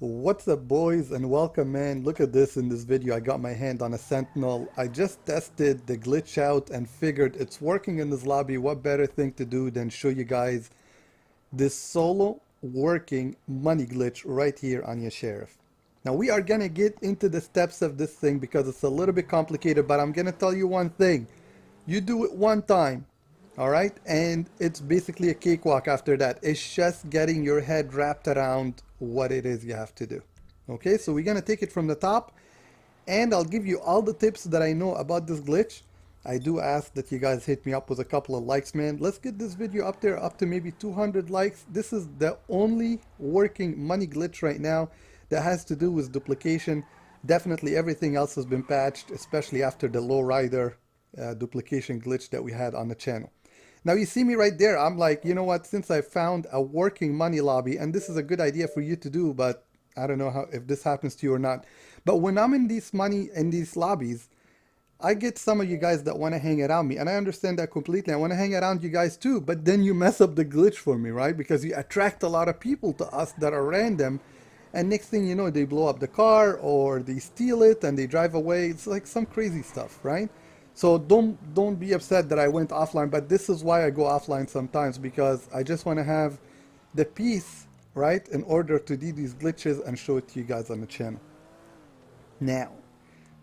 What's up, boys, and welcome, man. Look at this. In this video I got my hand on a Sentinel. I just tested the glitch out and figured it's working in this lobby. What better thing to do than show you guys this solo working money glitch right here on your sheriff. Now we are gonna get into the steps of this thing because it's a little bit complicated, but I'm gonna tell you one thing. You do it one time, alright, and it's basically a cakewalk after that. It's just getting your head wrapped around what it is you have to do. Okay, so we're gonna take it from the top, and I'll give you all the tips that I know about this glitch. I do ask that you guys hit me up with a couple of likes, man. Let's get this video up there, up to maybe 200 likes. This is the only working money glitch right now that has to do with duplication. Definitely everything else has been patched, especially after the lowrider duplication glitch that we had on the channel. Now you see me right there. I'm like, you know what, since I found a working money lobby, and this is a good idea for you to do, but I don't know how if this happens to you or not. But when I'm in these lobbies, I get some of you guys that want to hang around me, and I understand that completely. I want to hang around you guys too, but then you mess up the glitch for me, right? Because you attract a lot of people to us that are random, and next thing you know, they blow up the car or they steal it and they drive away. It's like some crazy stuff, right? So don't be upset that I went offline, but this is why I go offline sometimes, because I just want to have the peace, right, in order to do these glitches and show it to you guys on the channel. Now,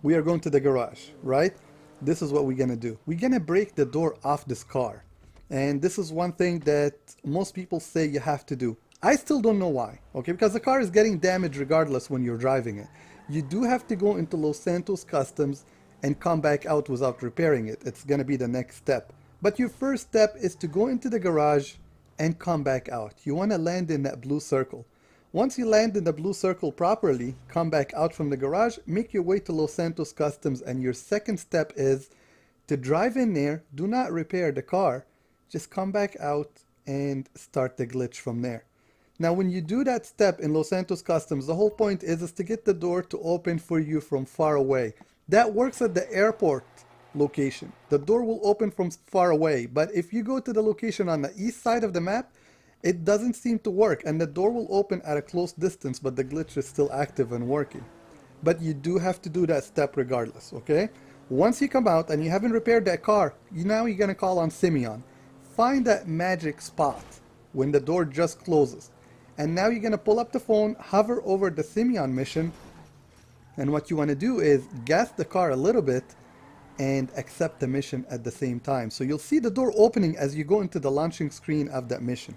we are going to the garage, right? This is what we're gonna do. We're gonna break the door off this car. And this is one thing that most people say you have to do. I still don't know why, okay? Because the car is getting damaged regardless when you're driving it. You do have to go into Los Santos Customs and come back out without repairing it. It's gonna be the next step. But your first step is to go into the garage and come back out. You wanna land in that blue circle. Once you land in the blue circle properly, come back out from the garage, make your way to Los Santos Customs, and your second step is to drive in there, do not repair the car, just come back out and start the glitch from there. Now when you do that step in Los Santos Customs, the whole point is to get the door to open for you from far away. That works at the airport location. The door will open from far away, but if you go to the location on the east side of the map, it doesn't seem to work, and the door will open at a close distance, but the glitch is still active and working. But you do have to do that step regardless, okay? Once you come out and you haven't repaired that car, now you're gonna call on Simeon. Find that magic spot when the door just closes. And now you're gonna pull up the phone, hover over the Simeon mission, and what you wanna do is gas the car a little bit and accept the mission at the same time. So you'll see the door opening as you go into the launching screen of that mission.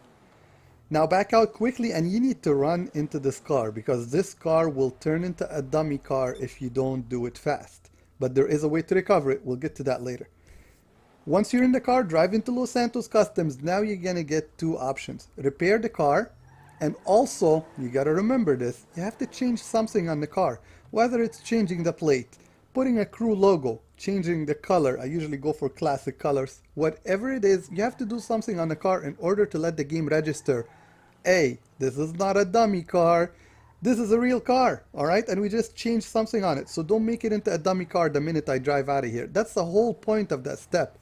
Now back out quickly, and you need to run into this car because this car will turn into a dummy car if you don't do it fast. But there is a way to recover it. We'll get to that later. Once you're in the car, drive into Los Santos Customs. Now you're gonna get two options. Repair the car, and also, you gotta remember this, you have to change something on the car. Whether it's changing the plate, putting a crew logo, changing the color. I usually go for classic colors. Whatever it is, you have to do something on the car in order to let the game register, hey, this is not a dummy car, this is a real car, alright? And we just changed something on it. So don't make it into a dummy car the minute I drive out of here. That's the whole point of that step.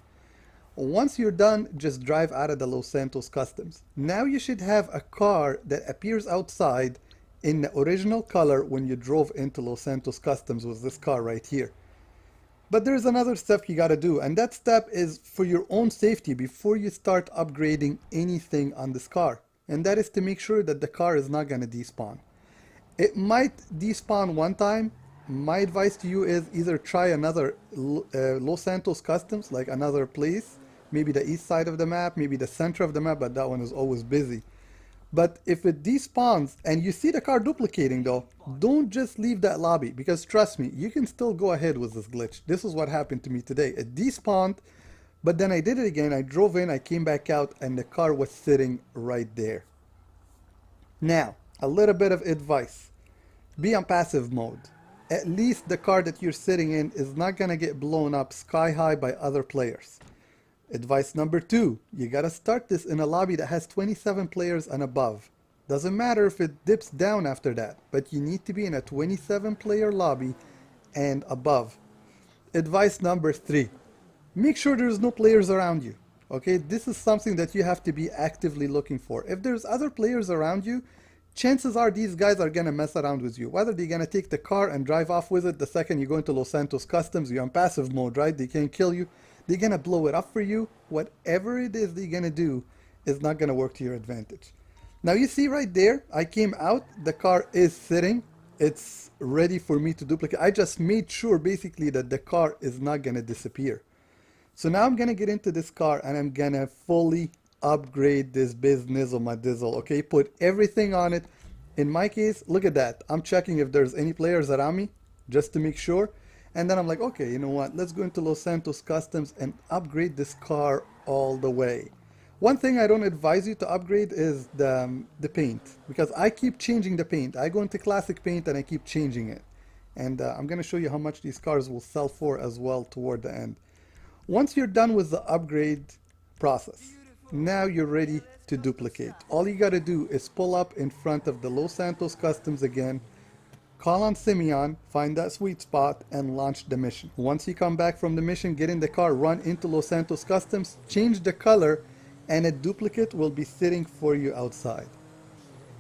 Once you're done, just drive out of the Los Santos Customs. Now you should have a car that appears outside in the original color when you drove into Los Santos Customs with this car right here. But there's another step you gotta do, and that step is for your own safety before you start upgrading anything on this car. And that is to make sure that the car is not gonna despawn. It might despawn one time. My advice to you is either try another Los Santos Customs, like another place, maybe the east side of the map, maybe the center of the map, but that one is always busy. But if it despawns and you see the car duplicating though, don't just leave that lobby, because trust me, you can still go ahead with this glitch. This is what happened to me today. It despawned, but then I did it again. I drove in, I came back out, and the car was sitting right there. Now, a little bit of advice. Be on passive mode. At least the car that you're sitting in is not gonna get blown up sky high by other players. Advice number 2, you gotta start this in a lobby that has 27 players and above. Doesn't matter if it dips down after that, but you need to be in a 27 player lobby and above. Advice number 3, make sure there's no players around you. Okay, this is something that you have to be actively looking for. If there's other players around you, chances are these guys are gonna mess around with you. Whether they're gonna take the car and drive off with it the second you go into Los Santos Customs, you're on passive mode, right? They can't kill you. They're gonna blow it up for you. Whatever it is they're gonna do is not gonna work to your advantage. Now you see right there, I came out, the car is sitting. It's ready for me to duplicate. I just made sure basically that the car is not gonna disappear. So now I'm gonna get into this car and I'm gonna fully upgrade this biz nizzle my dizzle, okay? Put everything on it. In my case, look at that. I'm checking if there's any players around me just to make sure. And then I'm like, okay, you know what? Let's go into Los Santos Customs and upgrade this car all the way. One thing I don't advise you to upgrade is the paint, because I keep changing the paint. I go into classic paint and I keep changing it. And I'm gonna show you how much these cars will sell for as well toward the end. Once you're done with the upgrade process, now you're ready to duplicate. All you gotta do is pull up in front of the Los Santos Customs again, call on Simeon, find that sweet spot, and launch the mission. Once you come back from the mission, get in the car, run into Los Santos Customs, change the color, and a duplicate will be sitting for you outside.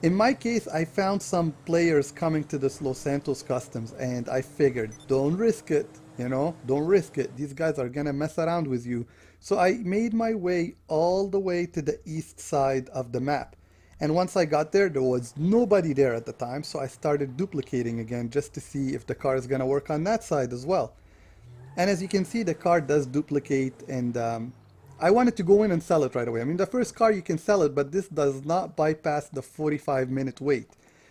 In my case, I found some players coming to this Los Santos Customs, and I figured, don't risk it, you know, don't risk it. These guys are gonna mess around with you. So I made my way all the way to the east side of the map. And once I got there, there was nobody there at the time, so I started duplicating again just to see if the car is gonna work on that side as well. And as you can see, the car does duplicate, and I wanted to go in and sell it right away. I mean, the first car you can sell it, but this does not bypass the 45-minute wait.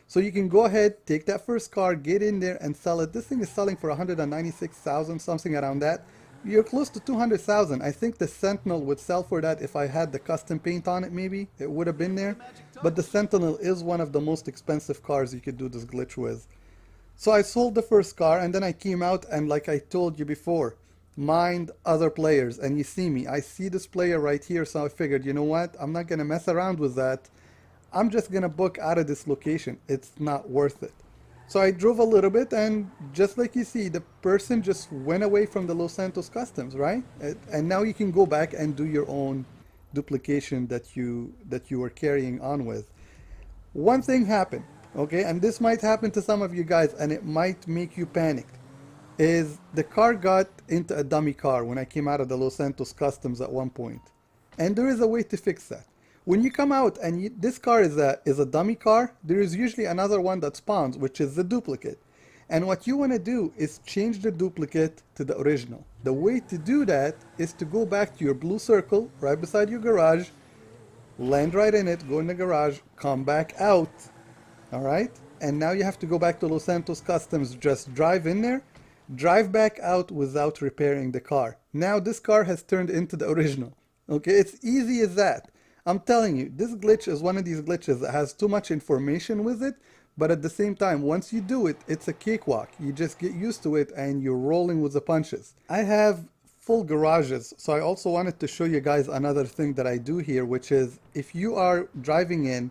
So you can go ahead, take that first car, get in there and sell it. This thing is selling for 196,000, something around that. You're close to 200,000. I think the Sentinel would sell for that if I had the custom paint on it, maybe. It would have been there. But the Sentinel is one of the most expensive cars you could do this glitch with. So I sold the first car, and then I came out, and like I told you before, mind other players. And you see me, I see this player right here, so I figured, you know what, I'm not gonna mess around with that. I'm just gonna book out of this location. It's not worth it. So I drove a little bit, and just like you see, the person just went away from the Los Santos Customs, right? And now you can go back and do your own duplication that you were carrying on with. One thing happened, okay, and this might happen to some of you guys, and it might make you panic, is the car got into a dummy car when I came out of the Los Santos Customs at one point. And there is a way to fix that. When you come out and this car is a dummy car, there is usually another one that spawns, which is the duplicate. And what you want to do is change the duplicate to the original. The way to do that is to go back to your blue circle right beside your garage, land right in it, go in the garage, come back out, all right? And now you have to go back to Los Santos Customs, just drive in there, drive back out without repairing the car. Now this car has turned into the original, okay? It's easy as that. I'm telling you, this glitch is one of these glitches that has too much information with it, but at the same time, once you do it, it's a cakewalk. You just get used to it and you're rolling with the punches. I have full garages, so I also wanted to show you guys another thing that I do here, which is if you are driving in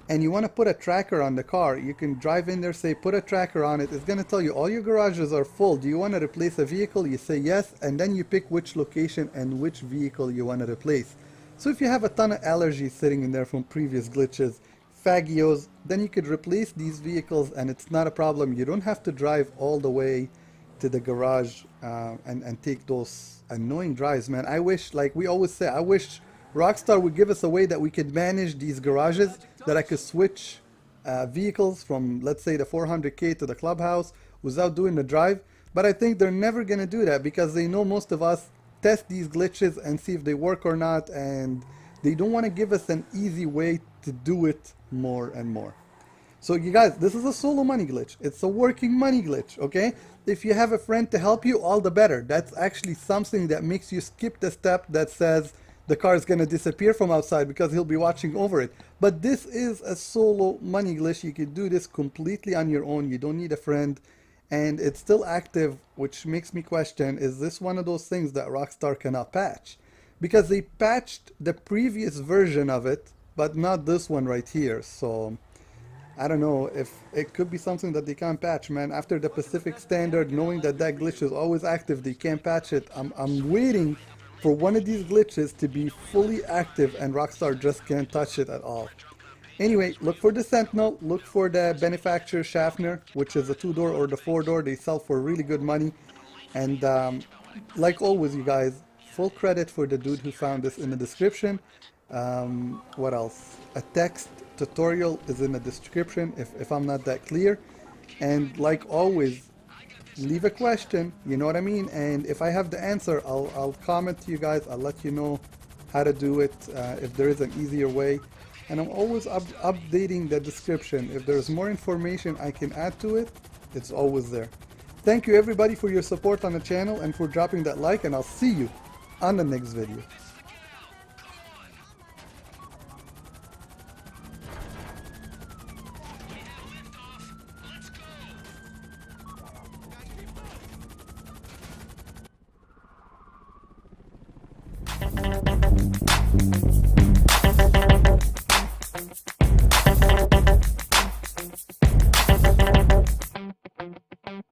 and you want to put a tracker on the car, you can drive in there, say put a tracker on it. It's going to tell you all your garages are full. Do you want to replace a vehicle? You say yes, and then you pick which location and which vehicle you want to replace. So if you have a ton of allergies sitting in there from previous glitches, fagios, then you could replace these vehicles and it's not a problem. You don't have to drive all the way to the garage and take those annoying drives, man. I wish, like we always say, I wish Rockstar would give us a way that we could manage these garages, that I could switch vehicles from, let's say, the 400k to the clubhouse without doing the drive. But I think they're never going to do that because they know most of us test these glitches and see if they work or not, and they don't want to give us an easy way to do it more and more. So you guys, this is a solo money glitch. It's a working money glitch, okay? If you have a friend to help you, all the better. That's actually something that makes you skip the step that says the car is going to disappear from outside because he'll be watching over it. But this is a solo money glitch. You can do this completely on your own. You don't need a friend. And it's still active, which makes me question, is this one of those things that Rockstar cannot patch? Because they patched the previous version of it, but not this one right here. So I don't know if it could be something that they can't patch, man. After the Pacific Standard, knowing that that glitch is always active, they can't patch it. I'm waiting for one of these glitches to be fully active and Rockstar just can't touch it at all. Anyway, look for the Sentinel, look for the Benefactor Schaffner, which is a 2-door or the 4-door. They sell for really good money. And like always, you guys, full credit for the dude who found this in the description. What else? A text tutorial is in the description if I'm not that clear. And like always, leave a question, you know what I mean? And if I have the answer, I'll comment to you guys. I'll let you know how to do it, if there is an easier way. And I'm always updating the description. If there's more information I can add to it, it's always there. Thank you everybody for your support on the channel and for dropping that like, and I'll see you on the next video.